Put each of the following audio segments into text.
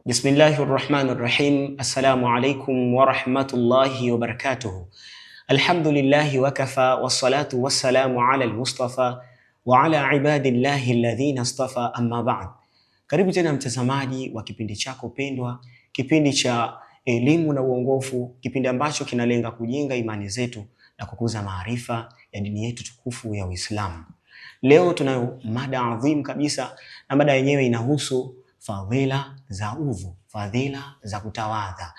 Bismillahir Rahmanir Rahim. Assalamu alaikum wa rahmatullahi wa barakatuh. Alhamdulillahi wa kafa wassalatu wassalamu ala al-Mustafa wa ala ibadillahi alladhina istafa, amma ba'd. Karibu tena mtazamaji wa kipindi chako pendwa, kipindi cha elimu na uongofu, kipindi ambacho kinalenga kujenga imani zetu na kukuza maarifa ya dini yetu tukufu ya Uislamu. Leo tunayo mada adhim kabisa, na mada yenyewe inahusu fadhila za udhu, fadhila za kutawadha.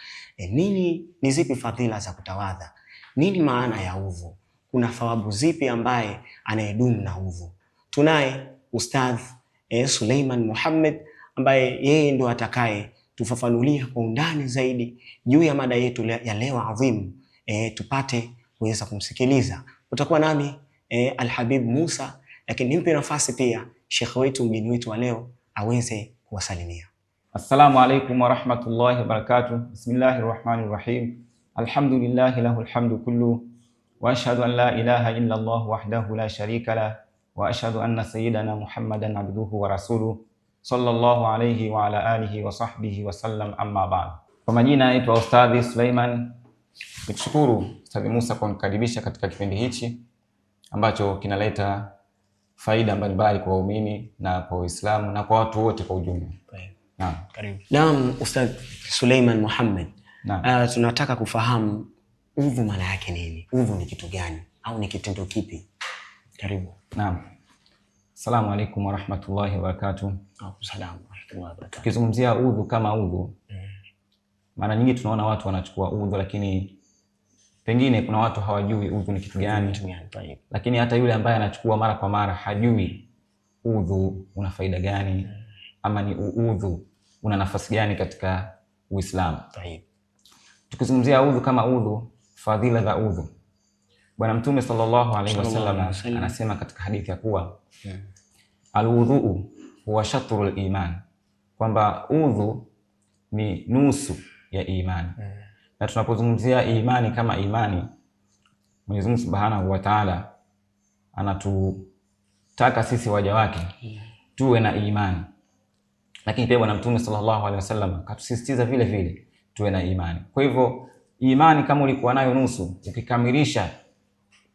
Ni zipi fadhila za kutawadha? Nini maana ya udhu? Kuna thawabu zipi ambaye anayedumu na udhu? Tunaye Ustadh Suleiman Muhammad ambaye yeye ndo atakaye tufafanulia kwa undani zaidi juu ya mada yetu ya leo adhim. Tupate kuweza kumsikiliza. Utakuwa nami Alhabib Musa, lakini nimpe nafasi pia Sheikh wetu, mgeni wetu wa leo, aweze kuwasalimia. Assalamu alaikum wa rahmatullahi wa barakatuh. Bismillahir rahmanir rahim. Alhamdulillahi lahul hamdu kullu wa ashhadu an la ilaha illa Allah wahdahu la sharika lah wa ashhadu anna sayyidana Muhammadan abduhu wa rasuluhu sallallahu alayhi wa ala alihi wa sahbihi wa sallam, amma ba'd. Kwa majina naitwa Ustadh Suleiman. Nikushukuru Ustadh Musa kwa kunikaribisha katika kipindi hichi ambacho kinaleta faida mbalimbali kwa waumini na kwa Uislamu na kwa watu wote kwa ujumla. Naam, karibu. Naam, Ustadh Suleiman Muhammad. Tunataka kufahamu udhu maana yake nini? Udhu ni kitu gani au ni kitendo kipi? Karibu. Naam. Assalamu alaikum wa rahmatullahi wa barakatuh. Asalamu alaykum wa barakatuh. Tukizungumzia udhu kama udhu, mara nyingi tunaona watu wanachukua udhu, lakini pengine kuna watu hawajui udhu ni kitu gani. Lakini hata yule ambaye anachukua mara kwa mara hajui udhu una faida gani, ama ni udhu una nafasi gani katika Uislamu. Tukizungumzia udhu kama udhu, fadhila za udhu, Bwana Mtume sallallahu alaihi wasallam anasema katika hadithi ya kuwa al-wudhu huwa shatrul iman, kwamba udhu ni nusu ya imani. Na tunapozungumzia imani kama imani, Mwenyezi Mungu Subhanahu wa Ta'ala anatutaka sisi waja wake tuwe na imani, lakini pia Bwana Mtume sallallahu alaihi wasallam katusisitiza vile vile tuwe na imani. Kwa hivyo imani kama ulikuwa nayo nusu, ukikamilisha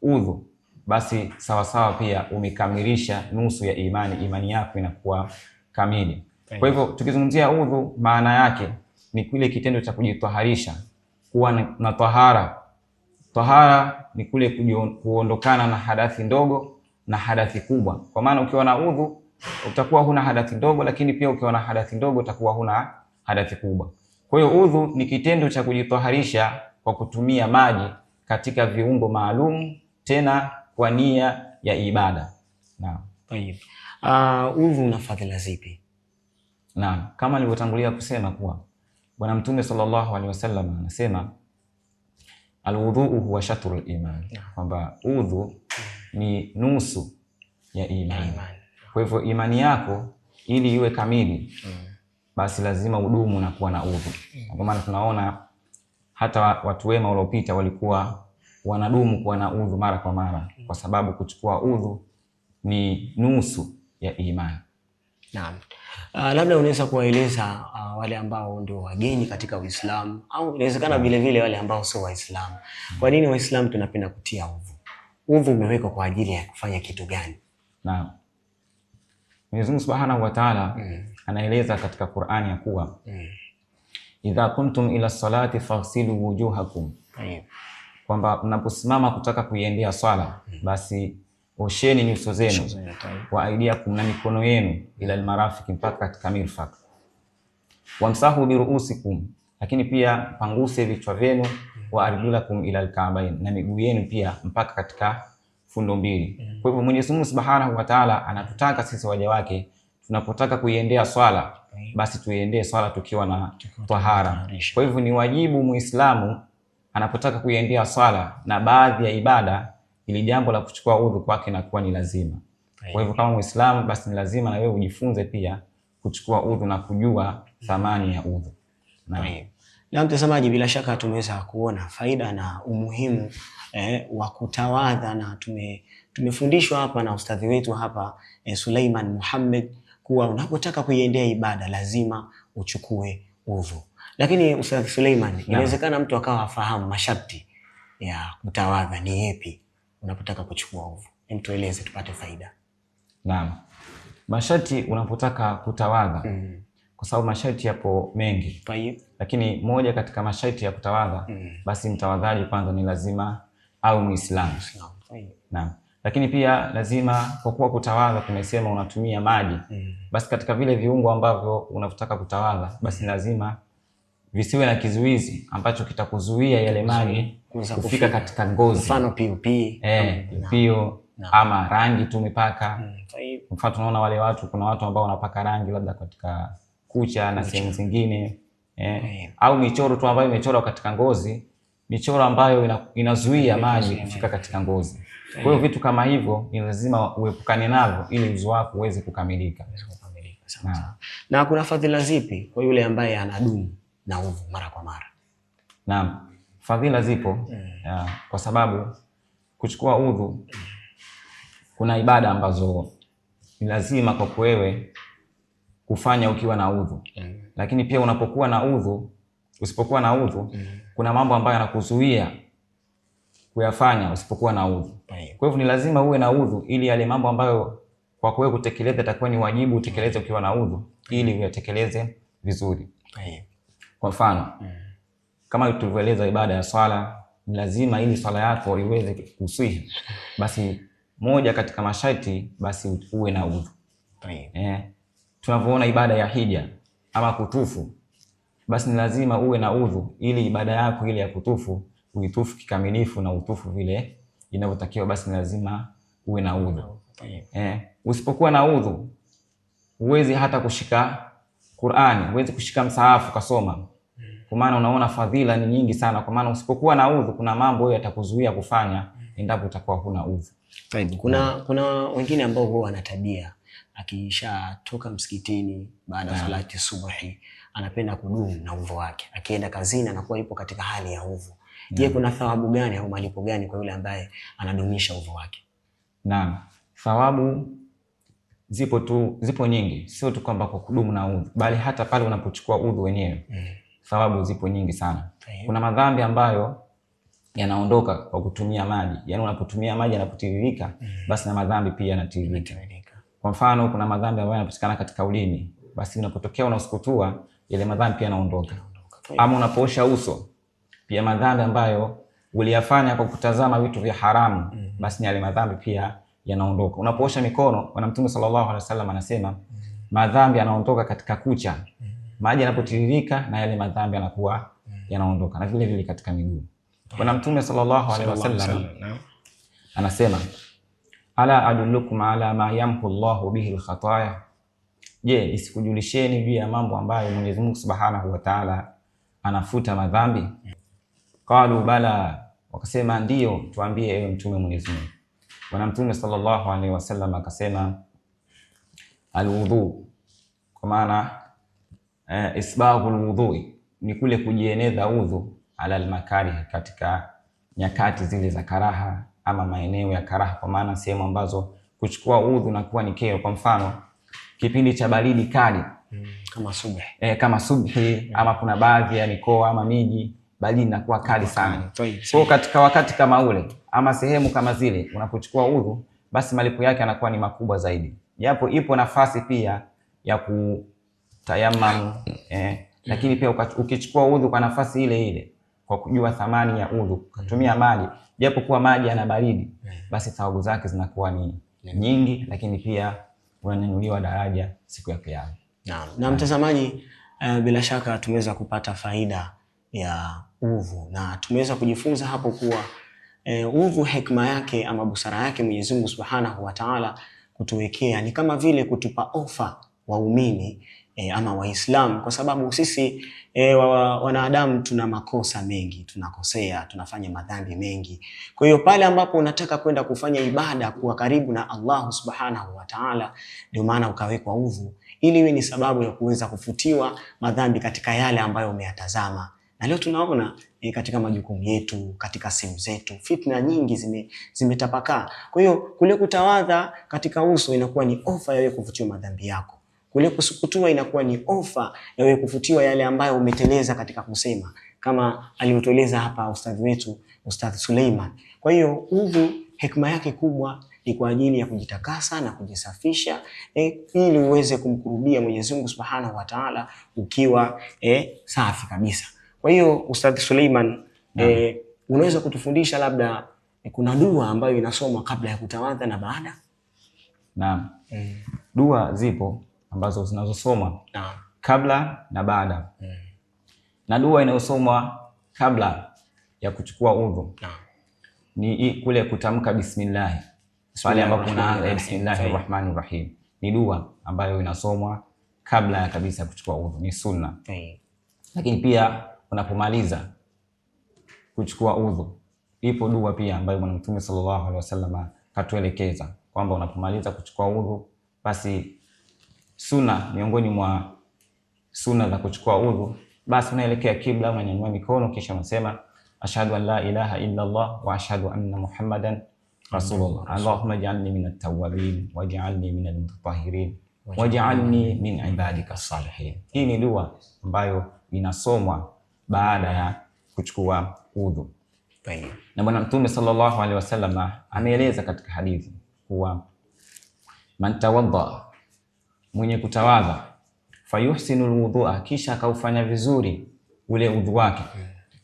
udhu, basi sawa sawa pia umekamilisha nusu ya imani, imani yako inakuwa kamili. Kwa hivyo tukizungumzia udhu, maana yake ni kile kitendo cha kujitaharisha, kuwa na tahara. Tahara ni kule kuondokana na hadathi ndogo na hadathi kubwa. Kwa maana ukiwa na udhu utakuwa huna hadathi ndogo, lakini pia ukiwa na hadathi ndogo utakuwa huna hadathi kubwa. Kwa hiyo udhu ni kitendo cha kujitaharisha kwa kutumia maji katika viungo maalum, tena kwa nia ya ibada. Naam. Udhu una fadhila zipi? Naam, kama nilivyotangulia kusema kuwa Bwana Mtume sallallahu alaihi wasallam anasema al-wudhu huwa shatrul iman, kwamba udhu ni nusu ya imani. Kwa hivyo imani yako ili iwe kamili, basi lazima udumu na kuwa na udhu. Kwa maana tunaona hata watu wema waliopita walikuwa wanadumu kuwa na udhu mara kwa mara, kwa sababu kuchukua udhu ni nusu ya imani. Naam. Labda unaweza kuwaeleza wale ambao ndio wageni katika Uislamu, au inawezekana vile vile wale ambao sio Waislamu, kwa nini Waislamu tunapenda kutia udhu? Udhu umewekwa kwa ajili ya kufanya kitu gani? Naam. Mwenyezi Mungu Subhanahu wa Ta'ala anaeleza katika Qur'ani ya kuwa idha kuntum ila salati faghsilu wujuhakum, kwamba mnaposimama kutaka kuiendea swala, basi osheni nyuso zenu, wa aidiakum, na mikono yenu, ila almarafiq, mpaka katika mirfaq, wamsahu bi ruusikum, lakini pia panguse vichwa vyenu, wa arjulakum ila alka'bayn, na miguu yenu pia mpaka katika fundo mbili. Kwa hivyo Mwenyezi Mungu Subhanahu wa Ta'ala anatutaka sisi waja wake tunapotaka kuiendea swala, basi tuiendee swala tukiwa na tahara. Kwa hivyo ni wajibu Muislamu anapotaka kuiendea swala na baadhi ya ibada, ili jambo la kuchukua udhu kwake na kuwa ni lazima. Kwa hivyo kama Muislamu, basi ni lazima na wewe ujifunze pia kuchukua udhu na kujua thamani ya udhu. Na mtazamaji, bila shaka tumeweza kuona faida na umuhimu wa kutawadha, na tumefundishwa hapa na ustadhi wetu hapa Suleiman Muhammad kuwa unapotaka kuiendea ibada lazima uchukue udhu. Lakini Ustadh Suleiman, inawezekana mtu akawa afahamu masharti ya kutawadha ni yapi unapotaka kuchukua udhu. Tueleze tupate faida. Naam. Masharti unapotaka kutawadha, kwa sababu masharti yapo mengi. Lakini moja katika masharti ya kutawadha, basi mtawadhaji kwanza ni lazima au Muislamu. Naam. Lakini pia lazima, kwa kuwa kutawadha tumesema unatumia maji, basi katika vile viungo ambavyo unataka kutawadha, basi lazima visiwe na kizuizi ambacho kitakuzuia yale maji kufika katika ngozi. Mfano pio ama rangi tumepaka. Mfano tunaona wale watu, kuna watu ambao wanapaka rangi labda katika kucha na sehemu zingine, au michoro tu ambayo imechorwa katika ngozi, michoro ambayo inazuia maji kufika katika ngozi. Kwa hiyo vitu kama hivyo ni lazima uepukane navyo ili udhu wako uweze kukamilika. Na kuna fadhila zipi kwa yule ambaye anadumu na udhu mara kwa mara? Naam, fadhila zipo kwa sababu kuchukua udhu, kuna ibada ambazo ni lazima kwa wewe kufanya ukiwa na udhu. Lakini pia unapokuwa na udhu, usipokuwa na udhu, kuna mambo ambayo yanakuzuia kuyafanya usipokuwa na udhu. Kwa hivyo ni lazima uwe na udhu ili yale mambo ambayo kwa wewe kutekeleza itakuwa ni wajibu utekeleze ukiwa na udhu, ili uyatekeleze vizuri. Kwa mfano, kama tulivyoeleza ibada ya swala, ni lazima ili swala yako iweze kuswihi, basi moja katika masharti basi uwe na udhu. Tunavyoona ibada ya hija ama kutufu, basi ni lazima uwe na udhu ili ibada yako ile ya kutufu uitufu kikamilifu na utufu vile inavyotakiwa, basi ni lazima uwe na udhu. Usipokuwa na udhu, huwezi hata kushika Qur'ani, huwezi kushika msahafu kasoma. Kwa maana unaona fadhila ni nyingi sana, kwa maana usipokuwa na udhu kuna mambo yatakuzuia kufanya endapo utakuwa huna udhu. Kuna wengine ambao huwa wana tabia, akishatoka msikitini baada ya salati subuhi anapenda kudumu na udhu wake, akienda kazini anakuwa yupo katika hali ya udhu. Je, kuna thawabu gani au malipo gani kwa yule ambaye anadumisha udhu wake? Naam, thawabu zipo nyingi, sio tu kwamba kwa kudumu na udhu, bali hata pale unapochukua udhu wenyewe thawabu zipo nyingi sana. Kuna madhambi ambayo yanaondoka kwa kutumia maji, yaani unapotumia maji yanapotiririka, basi na madhambi pia yanatiririka. Kwa mfano, kuna madhambi ambayo yanapatikana katika ulimi, basi unapotokea unasukutua, yale madhambi pia yanaondoka. Ama unapoosha uso, pia madhambi ambayo uliyafanya kwa kutazama vitu vya haramu, basi yale madhambi pia yanaondoka. Unapoosha mikono, Bwana Mtume sallallahu alaihi wasallam anasema madhambi yanaondoka katika kucha, maji yanapotiririka na yale madhambi yanakuwa yanaondoka, na vile vile katika miguu. Bwana Mtume sallallahu alaihi wasallam anasema, ala adullukum ala ma yamhu Allahu bihi al-khataya, je, isikujulisheni juu ya mambo ambayo Mwenyezi Mungu Subhanahu wa Ta'ala anafuta madhambi? Qalu bala, wakasema ndio, tuambie ewe Mtume Mwenyezi Mungu. Bwana Mtume sallallahu alaihi wasallam akasema, alwudhu, kwa maana isbaghul wudhui ni kule kujieneza udhu ala almakarih, katika nyakati zile za karaha ama maeneo ya karaha, kwa maana sehemu ambazo kuchukua udhu na kuwa ni kero. Kwa mfano kipindi cha baridi kali kama subhi ama kuna baadhi ya mikoa ama miji baridi inakuwa kali sana. So katika wakati kama ule ama sehemu kama zile unapochukua udhu, basi malipo yake yanakuwa ni makubwa zaidi, japo ipo nafasi pia ya kutayamam, lakini pia ukichukua udhu kwa nafasi ile ile, kwa kujua thamani ya udhu, kutumia maji japo kuwa maji yana baridi, basi thawabu zake zinakuwa ni nyingi, lakini pia unanyanyuliwa daraja siku ya Kiyama. Na mtazamaji, bila shaka tumeweza kupata faida ya udhu na tumeweza kujifunza hapo kuwa udhu hekima yake ama busara yake Mwenyezi Mungu Subhanahu wa Ta'ala kutuwekea ni kama vile kutupa ofa waumini ama Waislamu, kwa sababu sisi wanadamu tuna makosa mengi, tunakosea, tunafanya madhambi mengi. Kwa hiyo pale ambapo unataka kwenda kufanya ibada kuwa karibu na Allah Subhanahu wa Ta'ala, ndio maana ukawekwa udhu ili iwe ni sababu ya kuweza kufutiwa madhambi katika yale ambayo umeyatazama. Na leo tunaona katika majukumu yetu, katika simu zetu, fitna nyingi zimetapakaa. Kwa hiyo kule kutawadha katika uso inakuwa ni ofa ya wewe kufutiwa madhambi yako. Ule kusukutua inakuwa ni ofa ya wewe kufutiwa yale ambayo umeteleza katika kusema, kama alivyotueleza hapa ustadhi wetu Ustadh Suleiman. Kwa hiyo udhu hekima yake kubwa ni kwa ajili ya kujitakasa na kujisafisha ili uweze kumkurubia Mwenyezi Mungu Subhanahu wa Ta'ala ukiwa safi kabisa. Kwa hiyo Ustadh Suleiman, unaweza kutufundisha labda kuna dua ambayo inasomwa kabla ya kutawadha na baada? Naam. Dua zipo ambazo zinazosomwa kabla na baada. Na dua inayosomwa kabla ya kuchukua udhu ni kule kutamka bismillah. Swali ambapo unaanza bismillahir rahmanir rahim. Ni dua ambayo inasomwa kabla ya kabisa kuchukua udhu, ni sunna. Lakini pia unapomaliza kuchukua udhu, ipo dua pia ambayo Bwana Mtume sallallahu alaihi wasallam katuelekeza kwamba unapomaliza kuchukua udhu, basi sunna, miongoni mwa sunna za kuchukua udhu, basi unaelekea kibla, unanyanyua mikono, kisha unasema ashhadu an la ilaha illa Allah wa ashhadu anna Muhammadan Rasulullah. Allahumma ij'alni minat tawwabin waj'alni minal mutatahhirin waj'alni min ibadika salihin. Hii ni dua ambayo inasomwa baada ya kuchukua udhu. Na Bwana Mtume sallallahu alaihi wasallam ameeleza katika hadithi kuwa man tawadda, mwenye kutawadha, fayuhsinu alwudhu'a, kisha akaufanya vizuri ule udhu wake,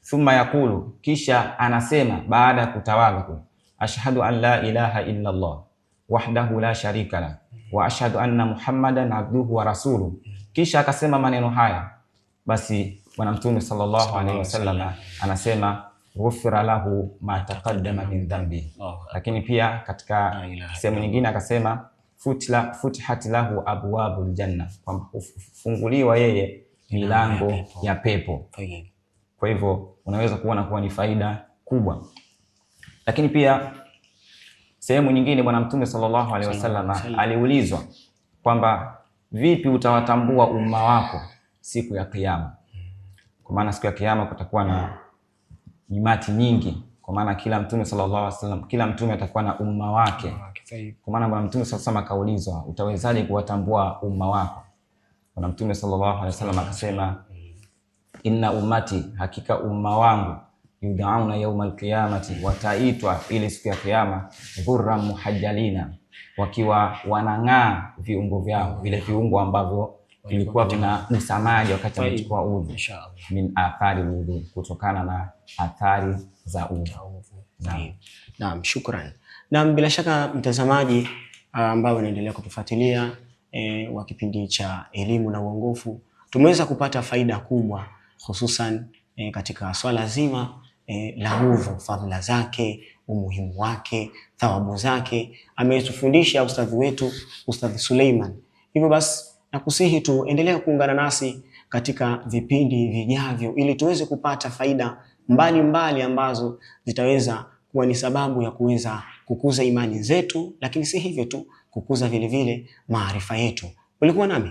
thumma yakulu, kisha anasema baada ya kutawadha, ashhadu an la ilaha illa Allah wahdahu la sharika la wa ashhadu anna Muhammadan abduhu wa rasuluhu, kisha akasema maneno haya, basi Bwana Mtume sallallahu alaihi wasallam anasema ghufira lahu ma taqaddama min dhanbi. Lakini pia katika sehemu nyingine akasema futihat lahu abwabul janna, kwamba funguliwa yeye milango ya pepo. Kwa hivyo unaweza kuona kuwa ni faida kubwa. Lakini pia sehemu nyingine Bwana Mtume sallallahu alaihi wasallam aliulizwa kwamba vipi utawatambua umma wako siku ya Kiyama? Kwa maana siku ya Kiyama kutakuwa na nyimati nyingi, kwa maana kila mtume sallallahu alaihi wasallam, kila mtume atakuwa na umma wake. Kwa maana Bwana Mtume sallallahu alaihi wasallam akaulizwa, utawezaje kuwatambua umma wako? Bwana Mtume sallallahu alaihi wasallam akasema, inna ummati, hakika umma wangu, yud'auna yawmal qiyamati, wataitwa ili siku ya Kiyama, dhurran muhajjalina, wakiwa wanang'aa viungo vyao, vile viungo ambavyo vilikuwa vina msamaji wakati amechukua udhu, min athari udhu, kutokana na athari za udhu. Naam, shukran. Na bila shaka mtazamaji ambao unaendelea kutufuatilia wa kipindi cha elimu na uongofu, tumeweza kupata faida kubwa, hususan katika swala zima la udhu, fadhila zake, umuhimu wake, thawabu zake. Ametufundisha ustadhi wetu Ustadh Suleiman. Hivyo basi nakusihi tu endelea kuungana nasi katika vipindi vijavyo ili tuweze kupata faida mbalimbali ambazo zitaweza kuwa ni sababu ya kuweza kukuza imani zetu, lakini si hivyo tu, kukuza vile vile maarifa yetu. Ulikuwa nami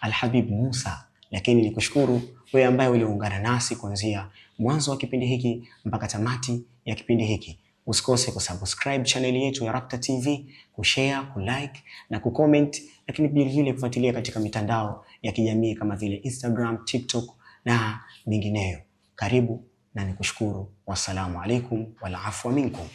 Alhabib Musa, lakini nikushukuru wewe ambaye uliungana nasi kuanzia mwanzo wa kipindi hiki mpaka tamati ya kipindi hiki. Usikose kusubscribe channel yetu ya Rapta TV, kushare, kulike na kucomment, lakini vile vile kufuatilia katika mitandao ya kijamii kama vile Instagram, TikTok na mingineyo. Karibu na nikushukuru. Wassalamu alaikum wal afwa minkum.